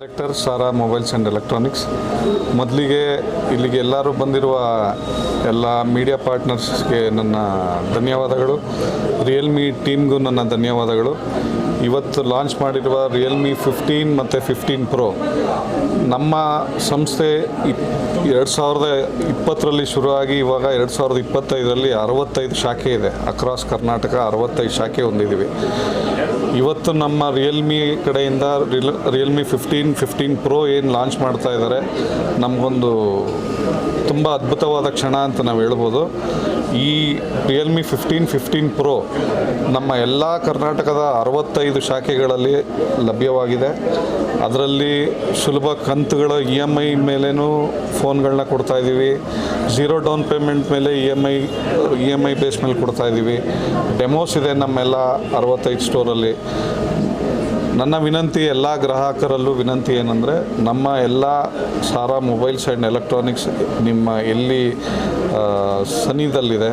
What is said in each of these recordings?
Director Sara mobiles and electronics. ಮೊದಲಿಗೆ ಇಲ್ಲಿಗೆ ಎಲ್ಲರೂ ಬಂದಿರುವ ಎಲ್ಲ ಮೀಡಿಯಾ ಪಾರ್ಟ್ನರ್ಸ್ಗೆ ನನ್ನ ಧನ್ಯವಾದಗಳು. ರಿಯಲ್ಮಿ ಟೀಮ್ಗೂ ನನ್ನ ಧನ್ಯವಾದಗಳು. ಇವತ್ತು ಲಾಂಚ್ ಮಾಡಿರುವ ರಿಯಲ್ಮಿ 15 ಮತ್ತು 15 Pro ನಮ್ಮ ಸಂಸ್ಥೆ 2020ರಲ್ಲಿ ಶುರುವಾಗಿ ಇವಾಗ 2025ರಲ್ಲಿ 65 ಶಾಖೆ ಇದೆ. ಅಕ್ರಾಸ್ ಕರ್ನಾಟಕ 65 ಶಾಖೆ ಹೊಂದಿದ್ದೀವಿ. ಇವತ್ತು ನಮ್ಮ ರಿಯಲ್ಮಿ ಕಡೆಯಿಂದ ರಿಯಲ್ಮಿ 15 Pro ಏನು ಲಾಂಚ್ ಮಾಡ್ತಾ ಇದ್ದಾರೆ, ನಮಗೊಂದು ತುಂಬ ಅದ್ಭುತವಾದ ಕ್ಷಣ ಅಂತ ನಾವು ಹೇಳ್ಬೋದು. ಈ ರಿಯಲ್ಮಿ 15 Pro ನಮ್ಮ ಎಲ್ಲ ಕರ್ನಾಟಕದ 65 ಶಾಖೆಗಳಲ್ಲಿ ಲಭ್ಯವಾಗಿದೆ. ಅದರಲ್ಲಿ ಸುಲಭ ಕಂತುಗಳ EMI ಮೇಲೇನೂ ಫೋನ್ಗಳನ್ನ ಕೊಡ್ತಾಯಿದ್ದೀವಿ. 0 ಡೌನ್ ಪೇಮೆಂಟ್ ಮೇಲೆ EMI ಬೇಸ್ ಮೇಲೆ ಕೊಡ್ತಾಯಿದ್ದೀವಿ. ಡೆಮೋಸ್ ಇದೆ ನಮ್ಮೆಲ್ಲ 65 ಸ್ಟೋರಲ್ಲಿ. ನನ್ನ ವಿನಂತಿ ಎಲ್ಲ ಗ್ರಾಹಕರಲ್ಲೂ ವಿನಂತಿ ಏನಂದರೆ, ನಮ್ಮ ಎಲ್ಲ ಸಾರಾ ಮೊಬೈಲ್ಸ್ ಆ್ಯಂಡ್ ಎಲೆಕ್ಟ್ರಾನಿಕ್ಸ್ ನಿಮ್ಮ ಎಲ್ಲಿ ಸನಿದಲ್ಲಿದೆ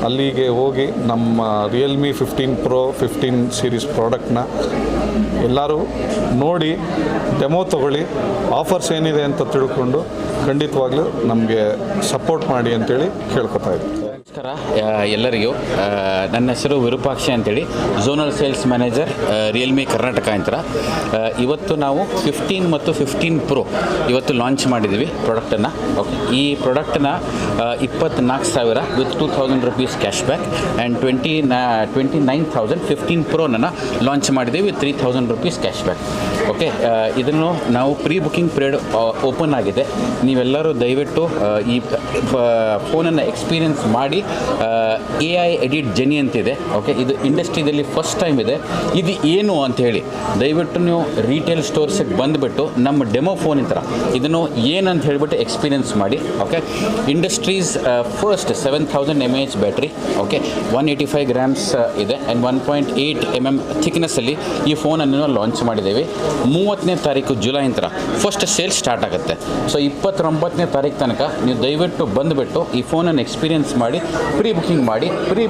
ಅಲ್ಲಿಗೆ ಹೋಗಿ ನಮ್ಮ ರಿಯಲ್ಮಿ 15 Pro 15 ಸೀರೀಸ್ ಪ್ರಾಡಕ್ಟ್ನ ಎಲ್ಲರೂ ನೋಡಿ ಡೆಮೋ ತೊಗೊಳ್ಳಿ. ಆಫರ್ಸ್ ಏನಿದೆ ಅಂತ ತಿಳ್ಕೊಂಡು ಖಂಡಿತವಾಗ್ಲೂ ನಮಗೆ ಸಪೋರ್ಟ್ ಮಾಡಿ ಅಂತೇಳಿ ಕೇಳ್ಕೊತಾ ಇದ್ದೀನಿ. ನಮಸ್ಕಾರ ಎಲ್ಲರಿಗೂ. ನನ್ನ ಹೆಸರು ವಿರೂಪಾಕ್ಷಿ ಅಂತೇಳಿ, zonal sales manager Realme Karnataka ಅಂತ. ಇವತ್ತು ನಾವು 15 ಮತ್ತು 15 Pro ಇವತ್ತು ಲಾಂಚ್ ಮಾಡಿದ್ದೀವಿ ಪ್ರಾಡಕ್ಟನ್ನು. ಓಕೆ, ಈ ಪ್ರಾಡಕ್ಟನ್ನು 24,000 with 2,000 rupees cash back and 29,000 15 Proನ ಲಾಂಚ್ ಮಾಡಿದ್ದೀವಿ with 3,000 rupees cash back. Okay, ಇದನ್ನು ನಾವು ಪ್ರೀ ಬುಕಿಂಗ್ ಪೀರಿಯಡ್ ಓಪನ್ ಆಗಿದೆ. ನೀವೆಲ್ಲರೂ ದಯವಿಟ್ಟು ಈ ಫೋನನ್ನು ಎಕ್ಸ್ಪೀರಿಯನ್ಸ್ ಮಾಡಿ. AI ಎಡಿಟ್ ಜೆನಿ ಅಂತಿದೆ. ಓಕೆ, ಇದು ಇಂಡಸ್ಟ್ರಿಯಲ್ಲಿ ಫಸ್ಟ್ ಟೈಮ್ ಇದೆ. ಇದು ಏನು ಅಂತ ಹೇಳಿ ದಯವಿಟ್ಟು ನೀವು ರೀಟೇಲ್ ಸ್ಟೋರ್ಸಿಗೆ ಬಂದುಬಿಟ್ಟು ನಮ್ಮ ಡೆಮೋ ಫೋನ್ ಥರ ಇದನ್ನು ಏನಂತ ಹೇಳಿಬಿಟ್ಟು ಎಕ್ಸ್ಪೀರಿಯನ್ಸ್ ಮಾಡಿ. Okay, industries first 7,000 mAh battery. Okay, 185 grams ಇದೆ ಆ್ಯಂಡ್ 1.8 mm ಥಿಕ್ನೆಸ್ಸಲ್ಲಿ ಈ ಫೋನನ್ನು ಲಾಂಚ್ ಮಾಡಿದ್ದೇವೆ. 30ನೇ ತಾರೀಕು ಜುಲೈ ಅಂತ ಫಸ್ಟ್ ಸೇಲ್ ಸ್ಟಾರ್ಟ್ ಆಗುತ್ತೆ. ಸೊ 29ನೇ ತಾರೀಕು ತನಕ ನೀವು ದಯವಿಟ್ಟು ಬಂದುಬಿಟ್ಟು ಈ ಫೋನನ್ನು ಎಕ್ಸ್ಪೀರಿಯನ್ಸ್ ಮಾಡಿ ಪ್ರೀ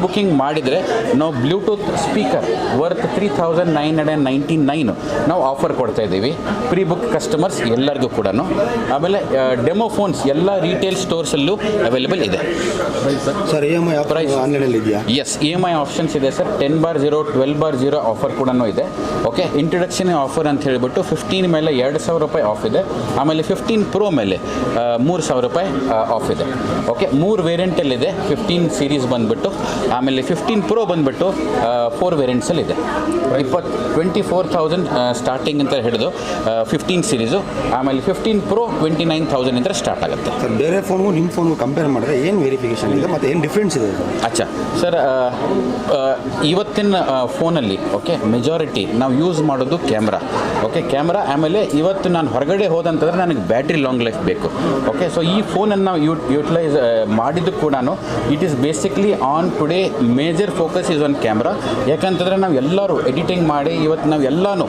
ಬುಕಿಂಗ್ ಮಾಡಿದರೆ ನಾವು ಬ್ಲೂಟೂತ್ ಸ್ಪೀಕರ್ ವರ್ತ್ 3,999 ನಾವು ಆಫರ್ ಕೊಡ್ತಾ ಇದ್ದೀವಿ ಪ್ರೀ ಬುಕ್ ಕಸ್ಟಮರ್ಸ್ ಎಲ್ಲರಿಗೂ ಕೂಡ. ಆಮೇಲೆ ಡೆಮೋ ಫೋನ್ಸ್ ಎಲ್ಲ ರೀಟೇಲ್ ಸ್ಟೋರ್ಸಲ್ಲೂ ಅವೈಲೇಬಲ್ ಇದೆ. ಸರ್, EMI ಪ್ರೈಸ್ ಆನ್ಲೈನಲ್ಲಿ ಇದೆಯಾ? ಎಸ್, EMI ಆಪ್ಷನ್ಸ್ ಇದೆ ಸರ್. 10/0 12/0 ಆಫರ್ ಕೂಡ ಇದೆ. ಓಕೆ, ಇಂಟ್ರೊಡಕ್ಷನ್ ಆಫರ್ ಅಂತ ಹೇಳಿಬಿಟ್ಟು 15 ಮೇಲೆ 2,000 ರೂಪಾಯಿ ಆಫ್ ಇದೆ. ಆಮೇಲೆ 15 Pro ಮೇಲೆ 3,000 ರೂಪಾಯಿ ಆಫ್ ಇದೆ. ಓಕೆ, 3 ವೇರಿಯಂಟಲ್ಲಿದೆ. 15 ಸೀರೀಸ್ ಬಂದುಬಿಟ್ಟು, ಆಮೇಲೆ 15 Pro ಬಂದುಬಿಟ್ಟು 4 ವೇರಿಯಂಟ್ಸಲ್ಲಿದೆ. 24,000 ಸ್ಟಾರ್ಟಿಂಗ್ ಅಂತ ಹಿಡಿದು 15 ಸೀರೀಸು, ಆಮೇಲೆ 15 Pro 29,000 ಅಂತ ಸ್ಟಾರ್ಟ್ ಆಗುತ್ತೆ. ಸರ್, ಬೇರೆ ಫೋನ್ಗೂ ನಿಮ್ಮ ಫೋನ್ಗೂ ಕಂಪೇರ್ ಮಾಡಿದ್ರೆ ಏನು ವೆರಿಫಿಕೇಷನ್ ಇದೆ ಮತ್ತು ಏನು ಡಿಫ್ರೆನ್ಸ್ ಇದೆ? ಅಚ್ಚಾ ಸರ್, ಇವತ್ತಿನ ಫೋನಲ್ಲಿ ಓಕೆ ಮೆಜಾರಿಟಿ ನಾವು ಯೂಸ್ ಮಾಡೋದು ಕ್ಯಾಮ್ರಾ. Okay, camera. ಆಮೇಲೆ ಇವತ್ತು ನಾನು ಹೊರಗಡೆ ಹೋದಂತಂದರೆ ನನಗೆ ಬ್ಯಾಟ್ರಿ ಲಾಂಗ್ ಲೈಫ್ ಬೇಕು. ಓಕೆ, ಸೊ ಈ ಫೋನನ್ನು ನಾವು ಯೂಟಿಲೈಸ್ ಮಾಡಿದ್ದು ಕೂಡ it is basically on today major focus is on camera. ಯಾಕಂತಂದರೆ ನಾವು ಎಲ್ಲರೂ ಎಡಿಟಿಂಗ್ ಮಾಡಿ ಇವತ್ತು ನಾವು ಎಲ್ಲನೂ